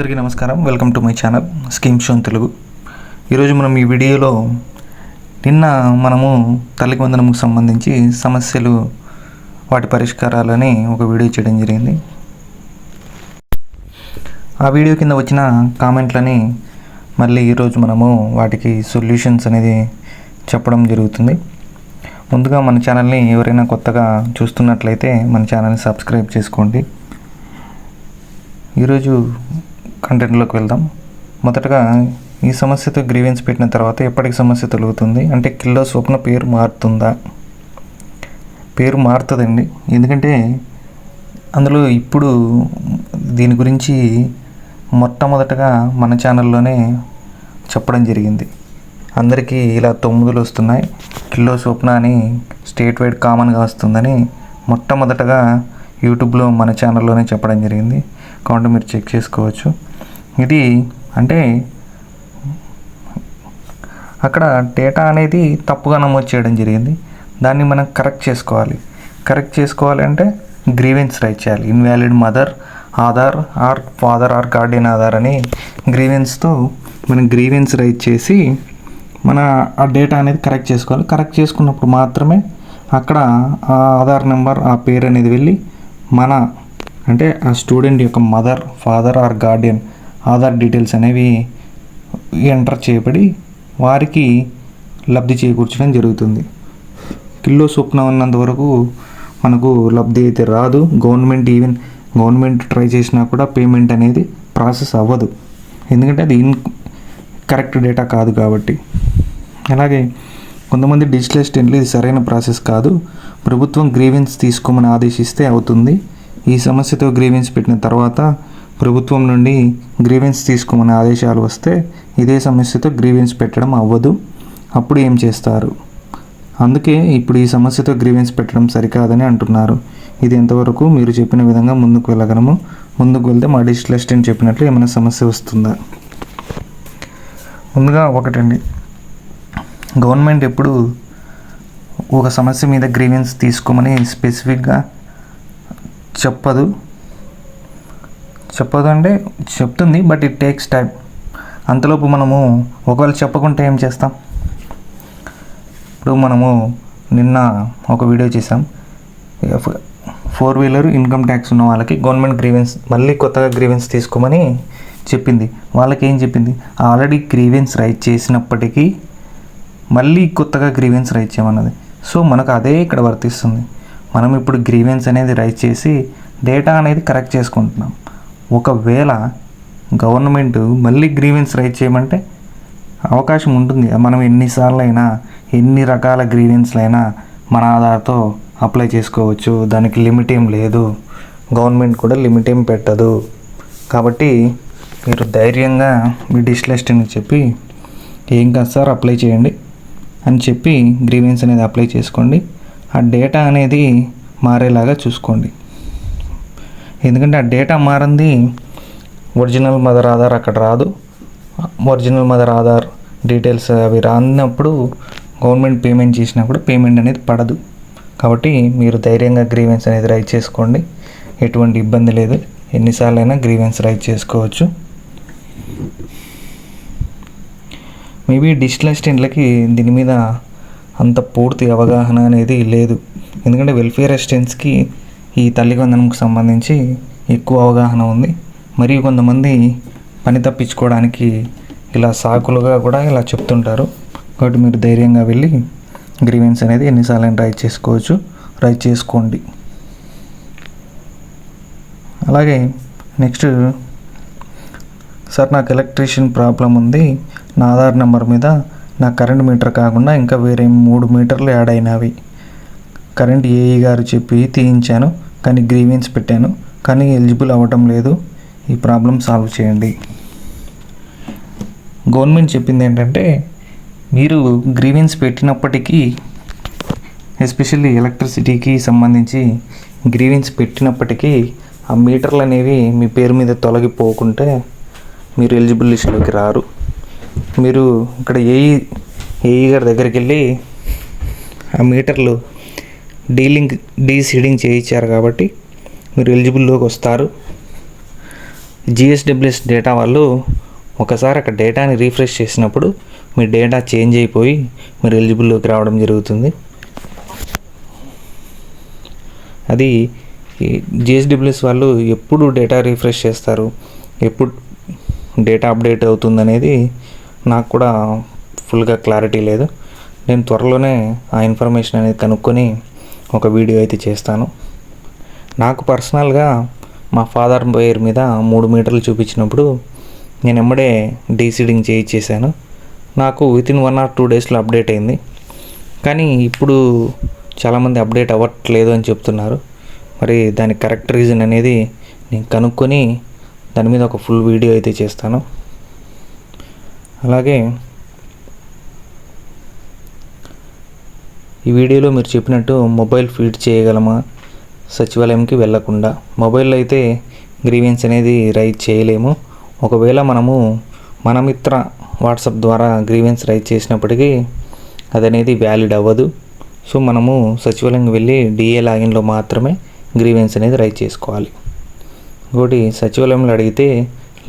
అందరికీ నమస్కారం. Welcome to my channel scheme shown Telugu. ఈరోజు మనం ఈ వీడియోలో నిన్న మనము తల్లికి వందనంకు సంబంధించి సమస్యలు వాటి పరిష్కారాలని ఒక వీడియో చేయడం జరిగింది. ఆ వీడియో కింద వచ్చిన కామెంట్లని మళ్ళీ ఈరోజు మనము వాటికి సొల్యూషన్స్ అనేది చెప్పడం జరుగుతుంది. ముందుగా మన ఛానల్ని ఎవరైనా కొత్తగా చూస్తున్నట్లయితే మన ఛానల్ని సబ్స్క్రైబ్ చేసుకోండి. ఈరోజు కంటెంట్లోకి వెళ్దాం. మొదటగా ఈ సమస్యతో గ్రీవెన్స్ పెట్టిన తర్వాత ఎప్పటికి సమస్య తొలుగుతుంది అంటే కిల్లో స్వప్న పేరు మారుతుందా? పేరు మారుతుందండి. ఎందుకంటే అందులో ఇప్పుడు దీని గురించి మొట్టమొదటగా మన ఛానల్లోనే చెప్పడం జరిగింది. అందరికీ ఇలా 9 వస్తున్నాయి, కిల్లో స్వప్న అని స్టేట్ వైడ్ కామన్గా వస్తుందని మొట్టమొదటగా యూట్యూబ్లో మన ఛానల్లోనే చెప్పడం జరిగింది. కాబట్టి మీరు చెక్ చేసుకోవచ్చు. ఇది అంటే అక్కడ డేటా అనేది తప్పుగా నమోదు చేయడం జరిగింది. దాన్ని మనం కరెక్ట్ చేసుకోవాలి అంటే గ్రీవెన్స్ రైట్ చేయాలి. Invalid mother Aadhaar or father or guardian Aadhaar అని గ్రీవెన్స్తో మనం గ్రీవెన్స్ రైట్ చేసి మన ఆ డేటా అనేది కరెక్ట్ చేసుకోవాలి. కరెక్ట్ చేసుకున్నప్పుడు మాత్రమే అక్కడ ఆ ఆధార్ నెంబర్ ఆ పేరు అనేది వెళ్ళి మన అంటే ఆ స్టూడెంట్ యొక్క mother father or guardian Aadhaar details అనేవి ఎంటర్ చేయబడి వారికి లబ్ధి చేకూర్చడం జరుగుతుంది. కిల్లో స్వప్న ఉన్నంత వరకు మనకు లబ్ధి అయితే రాదు. గవర్నమెంట్ ట్రై చేసినా కూడా పేమెంట్ అనేది ప్రాసెస్ అవ్వదు. ఎందుకంటే అది కరెక్ట్ డేటా కాదు కాబట్టి. అలాగే కొంతమంది డిజిటల్ అసిస్టెంట్లు ఇది సరైన ప్రాసెస్ కాదు, ప్రభుత్వం గ్రీవెన్స్ తీసుకోమని ఆదేశిస్తే అవుతుంది. ఈ సమస్యతో గ్రీవెన్స్ పెట్టిన తర్వాత ప్రభుత్వం నుండి గ్రీవెన్స్ తీసుకోమని ఆదేశాలు వస్తే ఇదే సమస్యతో గ్రీవెన్స్ పెట్టడం అవ్వదు. అప్పుడు ఏం చేస్తారు? అందుకే ఇప్పుడు ఈ సమస్యతో గ్రీవెన్స్ పెట్టడం సరికాదని అంటున్నారు. ఇది ఎంతవరకు మీరు చెప్పిన విధంగా ముందుకు వెళ్ళగలము? ముందుకు వెళ్తే మా డిజిటల్ అసిస్టెంట్ చెప్పినట్లు ఏమైనా సమస్య వస్తుందా? ముందుగా ఒకటండి, గవర్నమెంట్ ఎప్పుడు ఒక సమస్య మీద గ్రీవెన్స్ తీసుకోమని స్పెసిఫిక్గా చెప్పదు అంటే చెప్తుంది, బట్ ఇట్ టేక్స్ టైం. అంతలోపు మనము ఒకవేళ చెప్పకుంటే ఏం చేస్తాం? ఇప్పుడు మనము నిన్న ఒక వీడియో చేసాం, 4-వీలర్ ఇన్కమ్ ట్యాక్స్ ఉన్న వాళ్ళకి గవర్నమెంట్ గ్రీవెన్స్ మళ్ళీ కొత్తగా గ్రీవెన్స్ తీసుకోమని చెప్పింది. వాళ్ళకి ఏం చెప్పింది? ఆల్రెడీ గ్రీవెన్స్ రైట్ చేసినప్పటికీ మళ్ళీ కొత్తగా గ్రీవెన్స్ రైట్ చేయమన్నది. సో మనకు అదే ఇక్కడ వర్తిస్తుంది. మనం ఇప్పుడు గ్రీవెన్స్ అనేది రైట్ చేసి డేటా అనేది కరెక్ట్ చేసుకుంటున్నాం. ఒకవేళ గవర్నమెంట్ మళ్ళీ గ్రీవెన్స్ రైట్ చేయమంటే అవకాశం ఉంటుంది. మనం ఎన్ని రకాల గ్రీవెన్స్లైనా మన ఆధార్తో అప్లై చేసుకోవచ్చు. దానికి లిమిట్ ఏం లేదు, గవర్నమెంట్ కూడా లిమిట్ ఏం పెట్టదు. కాబట్టి మీరు ధైర్యంగా మీ డిజిటల్ అసిస్టెంట్కి చెప్పి ఏం కాదు సార్ అప్లై చేయండి అని చెప్పి గ్రీవెన్స్ అనేది అప్లై చేసుకోండి. ఆ డేటా అనేది మారేలాగా చూసుకోండి. ఎందుకంటే ఆ డేటా మారింది, ఒరిజినల్ మదర్ ఆధార్ అక్కడ రాదు. ఒరిజినల్ మదర్ ఆధార్ డీటెయిల్స్ అవి రానప్పుడు గవర్నమెంట్ పేమెంట్ చేసినా కూడా పేమెంట్ అనేది పడదు. కాబట్టి మీరు ధైర్యంగా గ్రీవెన్స్ అనేది రైట్ చేసుకోండి. ఎటువంటి ఇబ్బంది లేదు, ఎన్నిసార్లైనా గ్రీవెన్స్ రైట్ చేసుకోవచ్చు. మేబీ డిజిటల్ అసిస్టెంట్లకి దీని మీద అంత పూర్తి అవగాహన అనేది లేదు. ఎందుకంటే వెల్ఫేర్ అసిస్టెంట్స్కి ఈ తల్లికి వందనంకు సంబంధించి ఎక్కువ అవగాహన ఉంది. మరియు కొంతమంది పని తప్పించుకోవడానికి ఇలా సాకులుగా కూడా ఇలా చెప్తుంటారు. కాబట్టి మీరు ధైర్యంగా వెళ్ళి గ్రీవెన్స్ అనేది ఎన్నిసార్లు రైట్ చేసుకోండి. అలాగే నెక్స్ట్, సార్ నాకు ఎలక్ట్రీషియన్ ప్రాబ్లం ఉంది, నా ఆధార్ నెంబర్ మీద నా కరెంట్ మీటర్ కాకుండా ఇంకా వేరే 3 మీటర్లు యాడ్ అయినవి. కరెంట్ ఏఈ గారు చెప్పి తీయించాను, కానీ గ్రీవెన్స్ పెట్టాను, కానీ ఎలిజిబుల్ అవ్వటం లేదు. ఈ ప్రాబ్లం సాల్వ్ చేయండి. గవర్నమెంట్ చెప్పింది ఏంటంటే, మీరు గ్రీవెన్స్ పెట్టినప్పటికీ, ఎస్పెషల్లీ ఎలక్ట్రిసిటీకి సంబంధించి గ్రీవెన్స్ పెట్టినప్పటికీ ఆ మీటర్లు అనేవి మీ పేరు మీద తొలగిపోకుంటే మీరు ఎలిజిబుల్ లిస్టులోకి రారు. మీరు ఇక్కడ ఏఈ గారి దగ్గరికి వెళ్ళి ఆ మీటర్లు డీసీడింగ్ చేయించారు కాబట్టి మీరు ఎలిజిబుల్లోకి వస్తారు. జిఎస్డబ్ల్యూఎస్ డేటా వాళ్ళు ఒకసారి అక్కడ డేటాని రీఫ్రెష్ చేసినప్పుడు మీ డేటా చేంజ్ అయిపోయి మీరు ఎలిజిబుల్లోకి రావడం జరుగుతుంది. అది జిఎస్డబ్ల్యూఎస్ వాళ్ళు ఎప్పుడు డేటా రీఫ్రెష్ చేస్తారు, ఎప్పుడు డేటా అప్డేట్ అవుతుందనేది నాకు కూడా ఫుల్గా క్లారిటీ లేదు. నేను త్వరలోనే ఆ ఇన్ఫర్మేషన్ అనేది కనుక్కొని ఒక వీడియో అయితే చేస్తాను. నాకు పర్సనల్గా మా ఫాదర్ పేరు మీద 3 మీటర్లు చూపించినప్పుడు నేను ఎమ్మడే డీసీడింగ్ చేయించేసాను. నాకు వితిన్ 1 or 2 డేస్లో అప్డేట్ అయింది. కానీ ఇప్పుడు చాలామంది అప్డేట్ అవ్వట్లేదు అని చెప్తున్నారు. మరి దానికి కరెక్ట్ రీజన్ అనేది నేను కనుక్కొని దాని మీద ఒక ఫుల్ వీడియో అయితే చేస్తాను. అలాగే ఈ వీడియోలో మీరు చెప్పినట్టు మొబైల్ ఫీడ్ చేయగలమా సచివాలయంకి వెళ్ళకుండా? మొబైల్లో అయితే గ్రీవెన్స్ అనేది రైజ్ చేయలేము. ఒకవేళ మనము మన మిత్ర వాట్సాప్ ద్వారా గ్రీవెన్స్ రైజ్ చేసినప్పటికీ అది అనేది వ్యాలిడ్ అవ్వదు. సో మనము సచివాలయంకి వెళ్ళి డిఏ లాగిన్లో మాత్రమే గ్రీవెన్స్ అనేది రైజ్ చేసుకోవాలి. ఇంకోటి, సచివాలయంలో అడిగితే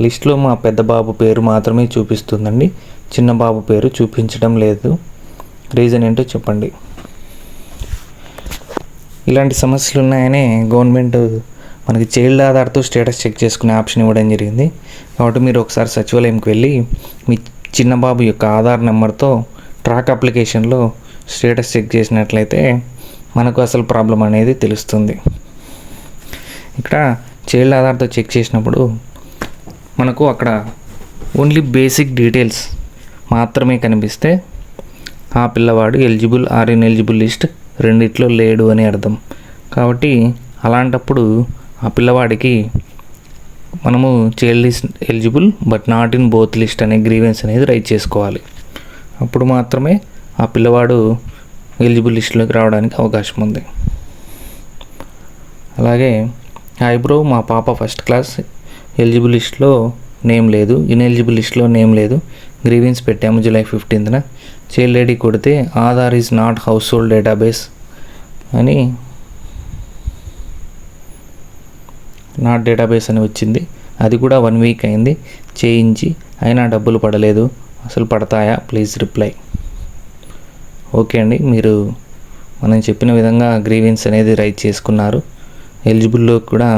లిస్ట్లో మా పెద్ద బాబు పేరు మాత్రమే చూపిస్తుందండి, చిన్న బాబు పేరు చూపించడం లేదు. రీజన్ ఏంటో చెప్పండి. ఇలాంటి సమస్యలు ఉన్నాయని గవర్నమెంట్ మనకి చైల్డ్ ఆధార్తో స్టేటస్ చెక్ చేసుకునే ఆప్షన్ ఇవ్వడం జరిగింది. కాబట్టి మీరు ఒకసారి సచివాలయంకి వెళ్ళి మీ చిన్న బాబు యొక్క ఆధార్ నెంబర్తో ట్రాక్ అప్లికేషన్లో స్టేటస్ చెక్ చేసినట్లయితే మనకు అసలు ప్రాబ్లం అనేది తెలుస్తుంది. ఇక్కడ చైల్డ్ ఆధార్తో చెక్ చేసినప్పుడు మనకు అక్కడ ఓన్లీ బేసిక్ డీటెయిల్స్ మాత్రమే కనిపిస్తే ఆ పిల్లవాడు ఎలిజిబుల్ ఆర్ ఇన్ఎలిజిబుల్ లిస్ట్ రెండిట్లో లేడు అని అర్థం. కాబట్టి అలాంటప్పుడు ఆ పిల్లవాడికి మనము child list eligible but not in both list అనే గ్రీవెన్స్ అనేది రైజ్ చేసుకోవాలి. అప్పుడు మాత్రమే ఆ పిల్లవాడు ఎలిజిబుల్ లిస్టులోకి రావడానికి అవకాశం ఉంది. అలాగే ఐబ్రో మా పాప ఫస్ట్ క్లాస్ ఎలిజిబుల్ లిస్ట్లో నేమ్ లేదు, ఇన్ఎలిజిబుల్ లిస్ట్లో నేమ్ లేదు, గ్రీవెన్స్ పెట్టాము July 15th. చైల్డ్ ఐడి కొడితే Aadhaar is not house hold database అని నాట్ డేటాబేస్ అని వచ్చింది. అది కూడా 1 week అయింది చేయించి, అయినా డబ్బులు పడలేదు. అసలు పడతాయా? Please reply. ఓకే అండి, మీరు మనం చెప్పిన విధంగా గ్రీవెన్స్ అనేది రైజ్ చేసుకున్నారు. ఎలిజిబుల్లో కూడా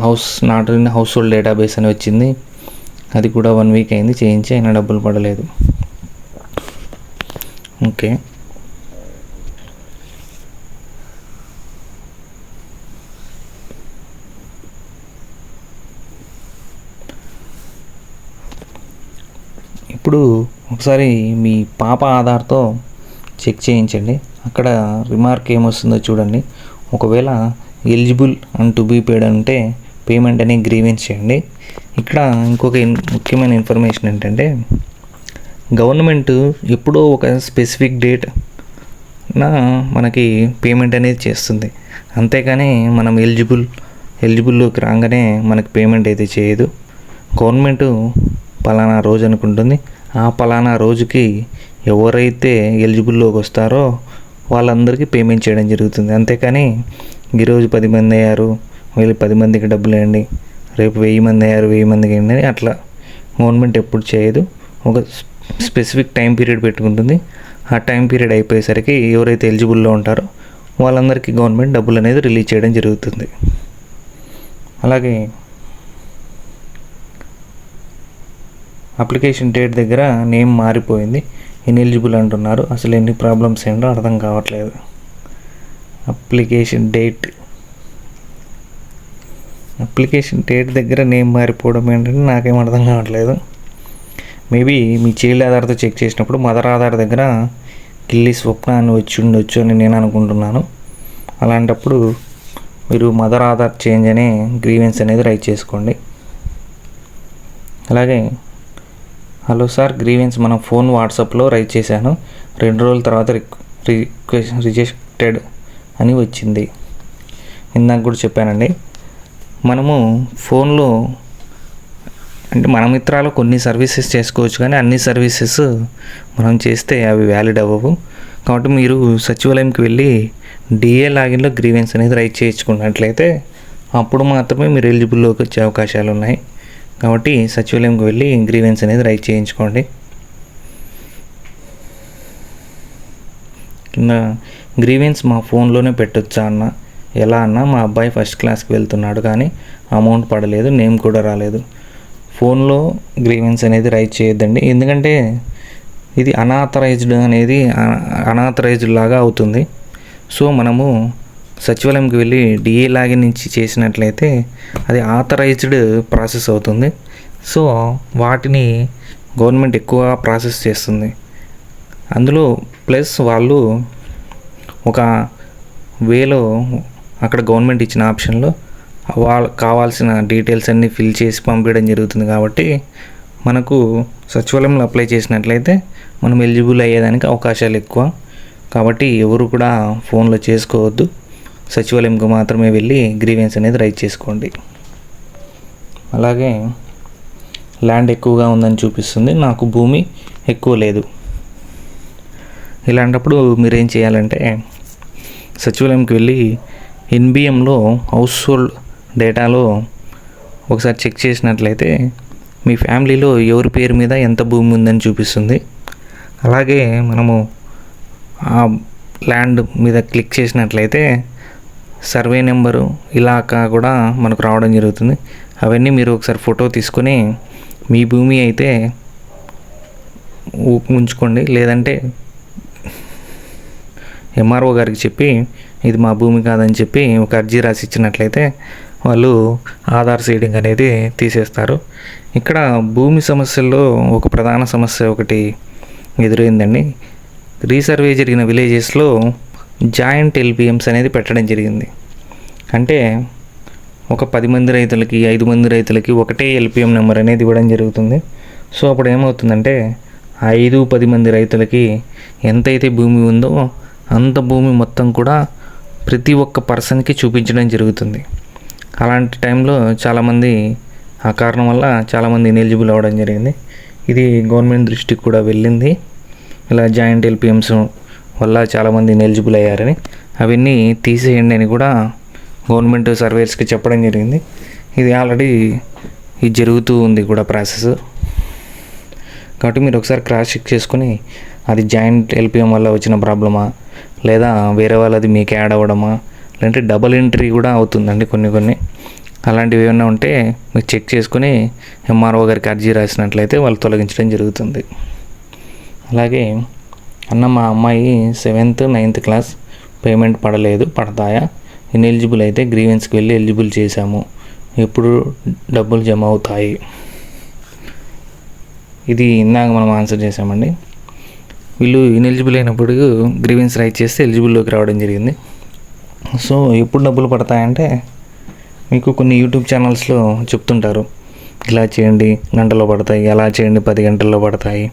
house not in house hold database అని వచ్చింది. అది కూడా 1 week అయింది చేయించి, అయినా డబ్బులు పడలేదు. ఓకే, ఇప్పుడు ఒకసారి మీ పాప ఆధార్తో చెక్ చేయించండి. అక్కడ రిమార్క్ ఏమొస్తుందో చూడండి. ఒకవేళ eligible and to be paid అంటే పేమెంట్ అనే గ్రీవెన్స్ చేయండి. ఇక్కడ ఇంకొక ముఖ్యమైన ఇన్ఫర్మేషన్ ఏంటంటే, గవర్నమెంట్ ఎప్పుడో ఒక స్పెసిఫిక్ డేట్ మనకి పేమెంట్ అనేది చేస్తుంది. అంతేకాని మనం ఎలిజిబుల్లోకి రాగానే మనకి పేమెంట్ అయితే చేయదు. గవర్నమెంట్ పలానా రోజు అనుకుంటుంది, ఆ పలానా రోజుకి ఎవరైతే ఎలిజిబుల్లోకి వస్తారో వాళ్ళందరికీ పేమెంట్ చేయడం జరుగుతుంది. అంతేకాని ఈరోజు 10 మంది అయ్యారు, వీళ్ళు 10 మందికి డబ్బులు వేయండి, రేపు 1000 మంది అయ్యారు 1000 మందికి వేయండి అని అట్లా గవర్నమెంట్ ఎప్పుడు చేయదు. ఒక స్పెసిఫిక్ టైం పీరియడ్ పెట్టుకుంటుంది. ఆ టైం పీరియడ్ అయిపోయేసరికి ఎవరైతే ఎలిజిబుల్లో ఉంటారో వాళ్ళందరికీ గవర్నమెంట్ డబ్బులు అనేది రిలీజ్ చేయడం జరుగుతుంది. అలాగే అప్లికేషన్ డేట్ దగ్గర నేమ్ మారిపోయింది, ఇన్ఎలిజిబుల్ అంటున్నారు. అసలు ఎన్ని ప్రాబ్లమ్స్ ఏంటో అర్థం కావట్లేదు. అప్లికేషన్ డేట్ దగ్గర నేమ్ మారిపోవడం ఏంటంటే నాకేం అర్థం కావట్లేదు. మేబీ మీ చైల్డ్ ఆధార్తో చెక్ చేసినప్పుడు మదర్ ఆధార్ దగ్గర కిల్లి స్వప్న అని వచ్చి ఉండొచ్చు అని నేను అనుకుంటున్నాను. అలాంటప్పుడు మీరు మదర్ ఆధార్ చేంజ్ అనే గ్రీవెన్స్ అనేది రైజ్ చేసుకోండి. అలాగే హలో సార్, గ్రీవెన్స్ మన ఫోన్ వాట్సాప్లో రైజ్ చేశాను, 2 రోజుల తర్వాత రిజెక్టెడ్ అని వచ్చింది. ఇందాక కూడా చెప్పానండి, మనము ఫోన్లో అంటే మన మిత్రాలు కొన్ని సర్వీసెస్ చేసుకోవచ్చు, కానీ అన్ని సర్వీసెస్ మనం చేస్తే అవి వ్యాలిడ్ అవ్వవు. కాబట్టి మీరు సచివాలయంకి వెళ్ళి డిఏ లాగిన్లో గ్రీవెన్స్ అనేది రైజ్ చేయించుకున్నట్లయితే అప్పుడు మాత్రమే మీరు ఎలిజిబుల్లోకి వచ్చే అవకాశాలు ఉన్నాయి. కాబట్టి సచివాలయంకి వెళ్ళి గ్రీవెన్స్ అనేది రైట్ చేయించుకోండి. కింద గ్రీవెన్స్ మా ఫోన్లోనే పెట్టొచ్చా అన్న, ఎలా అన్నా మా అబ్బాయి ఫస్ట్ క్లాస్కి వెళ్తున్నాడు కానీ అమౌంట్ పడలేదు, నేమ్ కూడా రాలేదు. ఫోన్లో గ్రీవెన్స్ అనేది రైట్ చేయొద్దండి, ఎందుకంటే ఇది అనాథరైజ్డ్ లాగా అవుతుంది. సో మనము సచివాలయంకి వెళ్ళి డిఏ లాగిన్ నుంచి చేసినట్లయితే అది ఆథరైజ్డ్ ప్రాసెస్ అవుతుంది. సో వాటిని గవర్నమెంట్ ఎక్కువ ప్రాసెస్ చేస్తుంది. అందులో ప్లస్ వాళ్ళు ఒక వేలో అక్కడ గవర్నమెంట్ ఇచ్చిన ఆప్షన్లో వాళ్ళకి కావాల్సిన డీటెయిల్స్ అన్నీ ఫిల్ చేసి పంపించడం జరుగుతుంది. కాబట్టి మనకు సచివాలయంలో అప్లై చేసినట్లయితే మనం ఎలిజిబుల్ అయ్యేదానికి అవకాశాలు ఎక్కువ. కాబట్టి ఎవరు కూడా ఫోన్లో చేసుకోవద్దు, సచివాలయంకు మాత్రమే వెళ్ళి గ్రీవెన్స్ అనేది రైట్ చేసుకోండి. అలాగే ల్యాండ్ ఎక్కువగా ఉందని చూపిస్తుంది, నాకు భూమి ఎక్కువ లేదు. ఇలాంటప్పుడు మీరేం చేయాలంటే సచివాలయంకి వెళ్ళి ఎన్బిఎంలో హౌస్ హోల్డ్ డేటాలో ఒకసారి చెక్ చేసినట్లయితే మీ ఫ్యామిలీలో ఎవరి పేరు మీద ఎంత భూమి ఉందని చూపిస్తుంది. అలాగే మనము ఆ ల్యాండ్ మీద క్లిక్ చేసినట్లయితే సర్వే నెంబరు ఇలాకా కూడా మనకు రావడం జరుగుతుంది. అవన్నీ మీరు ఒకసారి ఫోటో తీసుకొని మీ భూమి అయితే ఉంచుకోండి, లేదంటే ఎంఆర్ఓ గారికి చెప్పి ఇది మా భూమి కాదని చెప్పి ఒక అర్జీ రాసి ఇచ్చినట్లయితే వాళ్ళు ఆధార్ సీడింగ్ అనేది తీసేస్తారు. ఇక్కడ భూమి సమస్యల్లో ఒక ప్రధాన సమస్య ఒకటి ఎదురైందండి. రీసర్వే జరిగిన విలేజెస్లో జాయింట్ ఎల్పిఎమ్స్ అనేది పెట్టడం జరిగింది. అంటే ఒక 10 మంది రైతులకి 5 మంది రైతులకి ఒకటే ఎల్పిఎం నెంబర్ అనేది ఇవ్వడం జరుగుతుంది. సో అప్పుడు ఏమవుతుందంటే 5-10 మంది రైతులకి ఎంతైతే భూమి ఉందో అంత భూమి మొత్తం కూడా ప్రతి ఒక్క పర్సన్కి చూపించడం జరుగుతుంది. అలాంటి టైంలో చాలామంది ఆ కారణం వల్ల చాలామంది ఇనెలిజిబుల్ అవ్వడం జరిగింది. ఇది గవర్నమెంట్ దృష్టికి కూడా వెళ్ళింది. ఇలా జాయింట్ ఎల్పిఎమ్స్ వల్ల చాలామంది ఇనెలిజిబుల్ అయ్యారని, అవన్నీ తీసేయండి అని కూడా గవర్నమెంట్ సర్వేయర్స్కి చెప్పడం జరిగింది. ఇది ఆల్రెడీ జరుగుతూ ఉంది కూడా ప్రాసెస్. కాబట్టి మీరు ఒకసారి క్రాస్ చెక్ చేసుకొని అది జాయింట్ ఎల్పిఎం వల్ల వచ్చిన ప్రాబ్లమా, లేదా వేరే వాళ్ళది మీకు యాడ్ అవ్వడమా, లేదంటే డబల్ ఎంట్రీ కూడా అవుతుందండి కొన్ని. అలాంటివి ఏమైనా ఉంటే మీరు చెక్ చేసుకొని ఎంఆర్ఓ గారికి అర్జీ రాసినట్లయితే వాళ్ళు తొలగించడం జరుగుతుంది. అలాగే అన్న మా అమ్మాయి 7th 9th క్లాస్ పేమెంట్ పడలేదు, పడతాయా? ఇన్ఎలిజిబుల్ అయితే గ్రీవెన్స్కి వెళ్ళి ఎలిజిబుల్ చేశాము, ఎప్పుడు డబ్బులు జమ అవుతాయి? ఇది ఇందాక మనం ఆన్సర్ చేసామండి. వీళ్ళు ఇనెలిజిబుల్ అయినప్పుడు గ్రీవెన్స్ రైట్ చేస్తే ఎలిజిబుల్లోకి రావడం జరిగింది. సో ఎప్పుడు డబ్బులు పడతాయంటే మీకు కొన్ని యూట్యూబ్ ఛానల్స్లో చెప్తుంటారు, ఇలా చేయండి గంటలో పడతాయి, అలా చేయండి 10 గంటల్లో పడతాయి,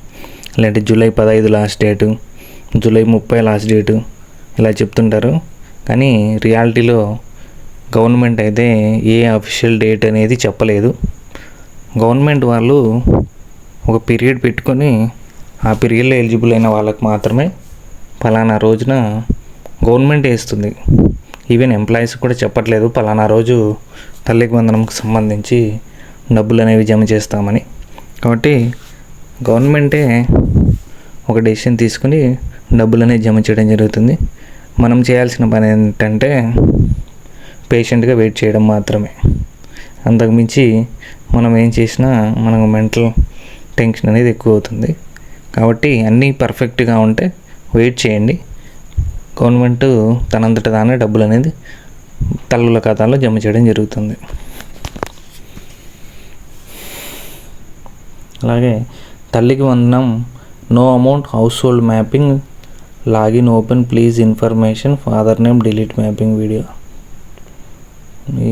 లేదంటే July 15 last date, July 30 last date, ఇలా చెప్తుంటారు. కానీ రియాలిటీలో గవర్నమెంట్ అయితే ఏ అఫీషియల్ డేట్ అనేది చెప్పలేదు. గవర్నమెంట్ వాళ్ళు ఒక పీరియడ్ పెట్టుకొని ఆ పీరియడ్లో ఎలిజిబుల్ అయిన వాళ్ళకి మాత్రమే పలానా రోజున గవర్నమెంట్ వేస్తుంది. ఈవెన్ ఎంప్లాయీస్ కూడా చెప్పట్లేదు పలానా రోజు తల్లికి వందనంకి సంబంధించి డబ్బులు అనేవి జమ చేస్తామని. కాబట్టి గవర్నమెంటే ఒక డెసిషన్ తీసుకుని డబ్బులు అనేవి జమ చేయడం జరుగుతుంది. మనం చేయాల్సిన పని ఏంటంటే పేషెంట్గా వెయిట్ చేయడం మాత్రమే. అంతకుమించి మనం ఏం చేసినా మనకు మెంటల్ టెన్షన్ అనేది ఎక్కువ అవుతుంది. కాబట్టి అన్నీ పర్ఫెక్ట్గా ఉంటే వెయిట్ చేయండి. గవర్నమెంట్ తనంతట తానే డబ్బులు అనేది తల్లుల ఖాతాలో జమ చేయడం జరుగుతుంది. అలాగే Thalliki Vandanam no amount household mapping login open please information father name delete mapping video.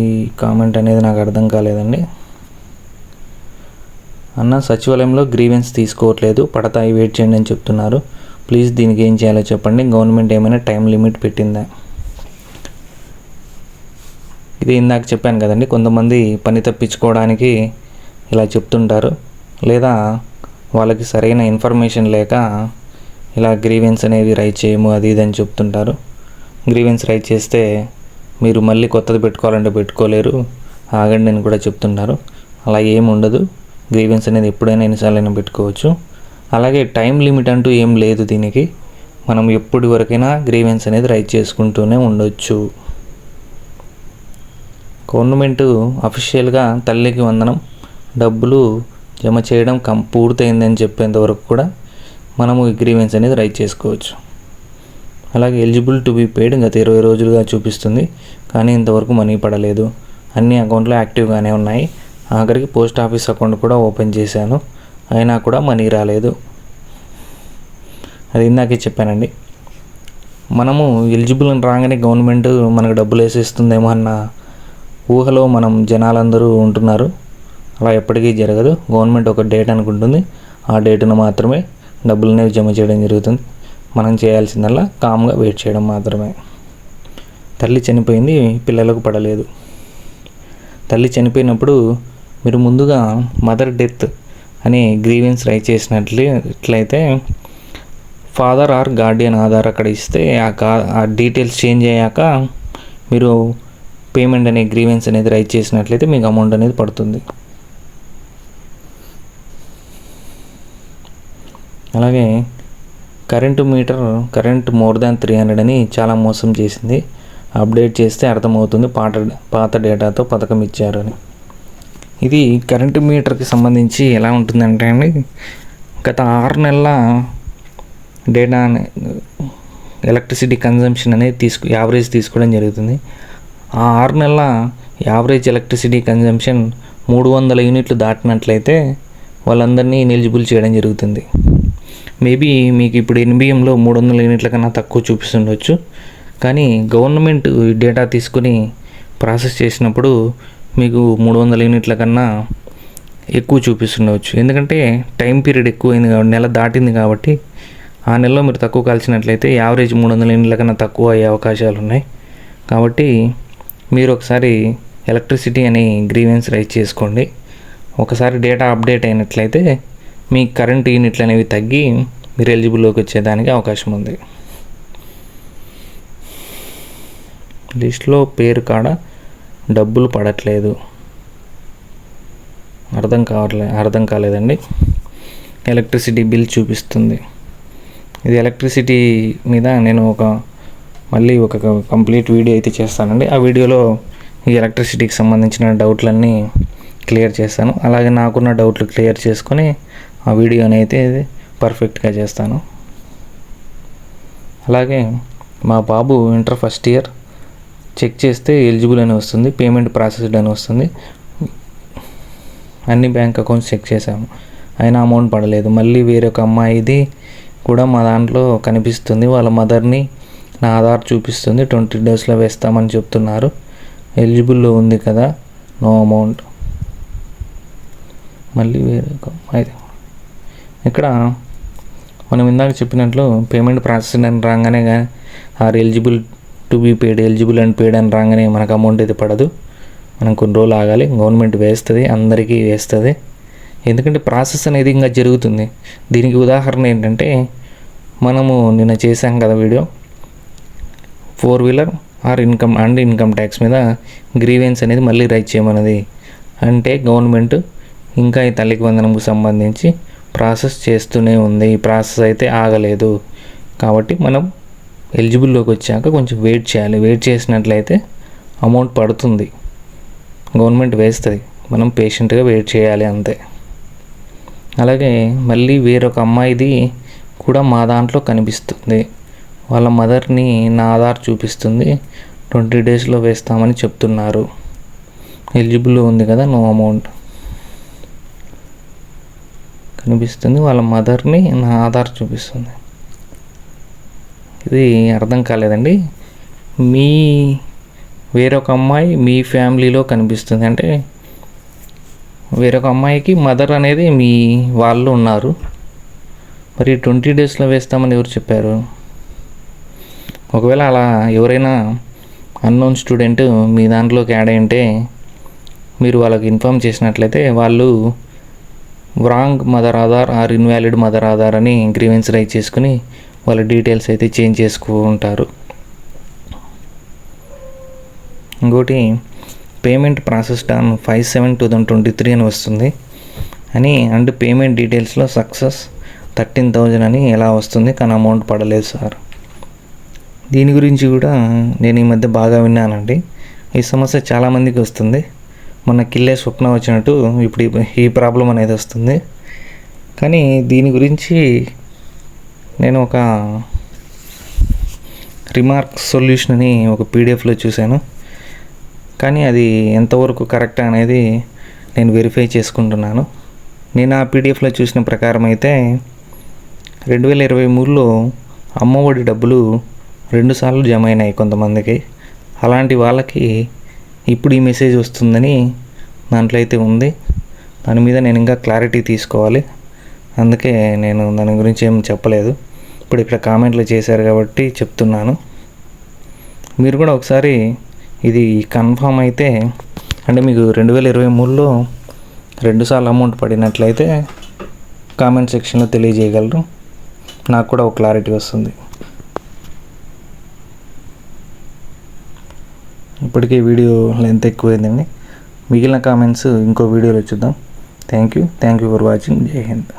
ఈ కామెంట్ అనేది నాకు అర్థం కాలేదండి. అన్న సచివాలయంలో గ్రీవెన్స్ తీసుకోవట్లేదు, పడతాయి వెయిట్ చేయండి అని చెప్తున్నారు, ప్లీజ్ దీనికి ఏం చేయాలో చెప్పండి, గవర్నమెంట్ ఏమైనా టైం లిమిట్ పెట్టిందా? ఇది ఇందాక చెప్పాను కదండి, కొంతమంది పని తప్పించుకోవడానికి ఇలా చెప్తుంటారు, లేదా వాళ్ళకి సరైన ఇన్ఫర్మేషన్ లేక ఇలా గ్రీవెన్స్ అనేవి రైట్ చేయము అది ఇది అని చెప్తుంటారు. గ్రీవెన్స్ రైట్ చేస్తే మీరు మళ్ళీ కొత్తది పెట్టుకోవాలంటే పెట్టుకోలేరు, ఆగండి నేను కూడా చెప్తున్నారు. అలా ఏమి ఉండదు. గ్రీవెన్స్ అనేది ఎప్పుడైనా ఎన్నిసార్లైనా పెట్టుకోవచ్చు. అలాగే టైం లిమిట్ అంటూ ఏం లేదు దీనికి. మనం ఎప్పటి వరకైనా గ్రీవెన్స్ అనేది రైజ్ చేసుకుంటూనే ఉండొచ్చు. గవర్నమెంట్ అఫీషియల్గా తల్లికి వందనం డబ్బులు జమ చేయడం పూర్తయిందని చెప్పేంత వరకు కూడా మనము ఈ గ్రీవెన్స్ అనేది రైజ్ చేసుకోవచ్చు. అలాగే ఎలిజిబుల్ టు బి పెయిడ్ గత 20 రోజులుగా చూపిస్తుంది, కానీ ఇంతవరకు మనీ పడలేదు. అన్ని అకౌంట్లు యాక్టివ్గానే ఉన్నాయి. ఆఖరికి పోస్ట్ ఆఫీస్ అకౌంట్ కూడా ఓపెన్ చేశాను, అయినా కూడా మనీ రాలేదు. అది ఇందాకే చెప్పానండి. మనము ఎలిజిబుల్ అని రాగానే గవర్నమెంట్ మనకు డబ్బులు వేసేస్తుందేమో అన్న ఊహలో జనాలందరూ ఉంటున్నారు. అలా ఎప్పటికీ జరగదు. గవర్నమెంట్ ఒక డేట్ అనుకుంటుంది, ఆ డేటును మాత్రమే డబ్బులు అనేవి జమ చేయడం జరుగుతుంది. మనం చేయాల్సిందల్లా కామ్గా వెయిట్ చేయడం మాత్రమే. తల్లి చనిపోయింది, పిల్లలకు పడలేదు. తల్లి చనిపోయినప్పుడు మీరు ముందుగా మదర్ డెత్ అనే గ్రీవెన్స్ రైజ్ చేసినట్లయితే ఫాదర్ ఆర్ గార్డియన్ ఆధార్ అక్కడ ఇస్తే ఆ డీటెయిల్స్ చేంజ్ అయ్యాక మీరు పేమెంట్ అనే గ్రీవెన్స్ అనేది రైజ్ చేసినట్లయితే మీకు అమౌంట్ అనేది పడుతుంది. అలాగే కరెంట్ మోర్ దాన్ 300 అని చాలా మోసం చేసింది. అప్డేట్ చేస్తే అర్థమవుతుంది పాత డేటాతో పథకం ఇచ్చారు అని. ఇది కరెంటు మీటర్కి సంబంధించి ఎలా ఉంటుందంటే అండి, గత 6 నెలల డేటా ఎలక్ట్రిసిటీ కన్జంప్షన్ అనేది యావరేజ్ తీసుకోవడం జరుగుతుంది. ఆ 6 నెలల యావరేజ్ ఎలక్ట్రిసిటీ కన్జంప్షన్ 300 యూనిట్లు దాటినట్లయితే వాళ్ళందరినీ ఎలిజిబుల్ చేయడం జరుగుతుంది. మేబీ మీకు ఇప్పుడు ఎన్బిఎంలో 300 యూనిట్ల కన్నా తక్కువ చూపిస్తుండొచ్చు, కానీ గవర్నమెంట్ డేటా తీసుకుని ప్రాసెస్ చేసినప్పుడు మీకు 300 యూనిట్ల కన్నా ఎక్కువ చూపిస్తుండవచ్చు. ఎందుకంటే టైం పీరియడ్ ఎక్కువైంది కాబట్టి, నెల దాటింది కాబట్టి ఆ నెలలో మీరు తక్కువ కాల్చినట్లయితే యావరేజ్ 300 యూనిట్ల కన్నా తక్కువ అయ్యే అవకాశాలు ఉన్నాయి. కాబట్టి మీరు ఒకసారి ఎలక్ట్రిసిటీ అని గ్రీవెన్స్ రైజ్ చేసుకోండి. ఒకసారి డేటా అప్డేట్ అయినట్లయితే మీ కరెంట్ యూనిట్లు అనేవి తగ్గి మీరు ఎలిజిబుల్లోకి వచ్చేదానికి అవకాశం ఉంది. లిస్ట్లో పేరు కాడ డబ్బులు పడట్లేదు, అర్థం కాలేదండి. ఎలక్ట్రిసిటీ బిల్ చూపిస్తుంది. ఇది ఎలక్ట్రిసిటీ మీద నేను మళ్ళీ ఒక కంప్లీట్ వీడియో అయితే చేస్తానండి. ఆ వీడియోలో ఈ ఎలక్ట్రిసిటీకి సంబంధించిన డౌట్లన్నీ క్లియర్ చేస్తాను. అలాగే నాకున్న డౌట్లు క్లియర్ చేసుకొని ఆ వీడియోని అయితే పర్ఫెక్ట్గా చేస్తాను. అలాగే మా బాబు ఇంటర్ ఫస్ట్ ఇయర్ చెక్ చేస్తే ఎలిజిబుల్ అని వస్తుంది, పేమెంట్ ప్రాసెస్డ్ అని వస్తుంది. అన్ని బ్యాంక్ అకౌంట్స్ చెక్ చేశాము, అయినా అమౌంట్ పడలేదు. మళ్ళీ వేరొక అమ్మాయిది కూడా మా దాంట్లో కనిపిస్తుంది. వాళ్ళ మదర్ని నా ఆధార్ చూపిస్తుంది, 20 డేస్లో వేస్తామని చెప్తున్నారు. ఎలిజిబుల్లో ఉంది కదా, నో అమౌంట్. మళ్ళీ వేరొక అమ్మాయి ఇక్కడ మనం ఇందాక చెప్పినట్లు పేమెంట్ ప్రాసెస్ అని రాగానే or eligible to be paid, eligible and paid అని రాగానే మనకు అమౌంట్ అయితే పడదు. మనం కొన్ని రోజులు ఆగాలి. గవర్నమెంట్ వేస్తుంది, అందరికీ వేస్తుంది. ఎందుకంటే ప్రాసెస్ అనేది ఇంకా జరుగుతుంది. దీనికి ఉదాహరణ ఏంటంటే, మనము నిన్న చేసాం కదా video, 4 wheeler or income tax మీద గ్రీవెన్స్ అనేది మళ్ళీ రైజ్ చేయమన్నది. అంటే గవర్నమెంట్ ఇంకా ఈ తల్లికి వందనంకు సంబంధించి ప్రాసెస్ చేస్తూనే ఉంది. ఈ ప్రాసెస్ అయితే ఆగలేదు. కాబట్టి మనం ఎలిజిబుల్లోకి వచ్చాక కొంచెం వెయిట్ చేయాలి. వెయిట్ చేసినట్లయితే అమౌంట్ పడుతుంది, గవర్నమెంట్ వేస్తుంది. మనం పేషెంట్గా వెయిట్ చేయాలి అంతే. అలాగే మళ్ళీ వేరొక అమ్మాయిది కూడా మా దాంట్లో కనిపిస్తుంది. వాళ్ళ మదర్ని నా ఆధార్ చూపిస్తుంది, 20 డేస్లో వేస్తామని చెప్తున్నారు. ఎలిజిబుల్లో ఉంది కదా, నో అమౌంట్ కనిపిస్తుంది. వాళ్ళ మదర్ని నా ఆధార్ చూపిస్తుంది. ఇది అర్థం కాలేదండి. వేరొక అమ్మాయి మీ ఫ్యామిలీలో కనిపిస్తుంది, అంటే వేరొక అమ్మాయికి మదర్ అనేది మీ వాళ్ళు ఉన్నారు. మరి 20 డేస్లో వేస్తామని ఎవరు చెప్పారు? ఒకవేళ అలా ఎవరైనా అన్నోన్ స్టూడెంట్ మీ దాంట్లోకి యాడ్ అయ్యింటే మీరు వాళ్ళకి ఇన్ఫామ్ చేసినట్లయితే వాళ్ళు wrong mother Aadhaar or invalid mother Aadhaar అని గ్రీవెన్స్ రైజ్ చేసుకుని వాళ్ళ డీటెయిల్స్ అయితే చేంజ్ చేసుకుంటారు. ఇంకోటి పేమెంట్ ప్రాసెస్డ్ ఆన్ 5/7/2023 అని వస్తుంది అని, అండ్ పేమెంట్ డీటెయిల్స్లో సక్సెస్ 13,000 అని ఎలా వస్తుంది, కానీ అమౌంట్ పడలేదు సార్. దీని గురించి కూడా నేను ఈ మధ్య బాగా విన్నానండి. ఈ సమస్య చాలామందికి వస్తుంది. మొన్న కిల్లే స్వప్న వచ్చినట్టు ఇప్పుడు ఈ ప్రాబ్లం అనేది వస్తుంది. కానీ దీని గురించి నేను ఒక రిమార్క్ సొల్యూషన్ అని ఒక పీడిఎఫ్లో చూశాను. కానీ అది ఎంతవరకు కరెక్ట్ అనేది నేను వెరిఫై చేసుకుంటున్నాను. నేను ఆ పీడిఎఫ్లో చూసిన ప్రకారం అయితే 2023లో అమ్మఒడి డబ్బులు 2 సార్లు జమ అయినాయి కొంతమందికి. అలాంటి వాళ్ళకి ఇప్పుడు ఈ మెసేజ్ వస్తుందని దాంట్లో అయితే ఉంది. దాని మీద నేను ఇంకా క్లారిటీ తీసుకోవాలి. అందుకే నేను దాని గురించి ఏం చెప్పలేదు. ఇప్పుడు ఇక్కడ కామెంట్లు చేశారు కాబట్టి చెప్తున్నాను. మీరు కూడా ఒకసారి ఇది కన్ఫామ్ అయితే, అంటే మీకు 2023లో 2 సార్లు అమౌంట్ పడినట్లయితే కామెంట్ సెక్షన్లో తెలియజేయగలరు. నాకు కూడా ఒక క్లారిటీ వస్తుంది. ఇప్పటికే వీడియో లెంత్ ఎక్కువైందండి. మిగిలిన కామెంట్స్ ఇంకో వీడియోలో చూద్దాం. Thank you for watching. జై హింద్.